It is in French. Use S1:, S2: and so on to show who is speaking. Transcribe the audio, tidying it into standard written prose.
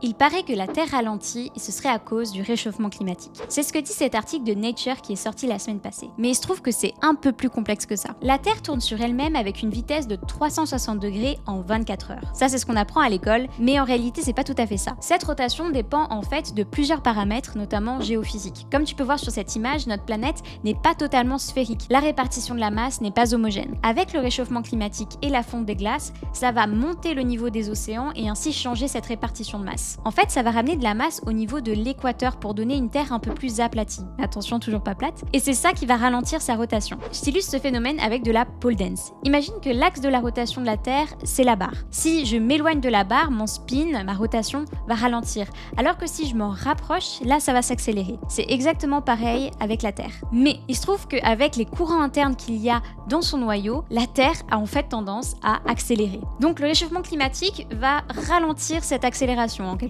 S1: Il paraît que la Terre ralentit et ce serait à cause du réchauffement climatique. C'est ce que dit cet article de Nature qui est sorti la semaine passée. Mais il se trouve que c'est un peu plus complexe que ça. La Terre tourne sur elle-même avec une vitesse de 360 degrés en 24 heures. Ça, c'est ce qu'on apprend à l'école, mais en réalité, c'est pas tout à fait ça. Cette rotation dépend en fait de plusieurs paramètres, notamment géophysiques. Comme tu peux voir sur cette image, notre planète n'est pas totalement sphérique. La répartition de la masse n'est pas homogène. Avec le réchauffement climatique et la fonte des glaces, ça va monter le niveau des océans et ainsi changer cette répartition de masse. En fait, ça va ramener de la masse au niveau de l'équateur pour donner une Terre un peu plus aplatie. Attention, toujours pas plate. Et c'est ça qui va ralentir sa rotation. Je t'illustre ce phénomène avec de la pole dance. Imagine que l'axe de la rotation de la Terre, c'est la barre. Si je m'éloigne de la barre, mon spin, ma rotation, va ralentir. Alors que si je m'en rapproche, là, ça va s'accélérer. C'est exactement pareil avec la Terre. Mais il se trouve qu'avec les courants internes qu'il y a dans son noyau, la Terre a en fait tendance à accélérer. Donc le réchauffement climatique va ralentir cette accélération en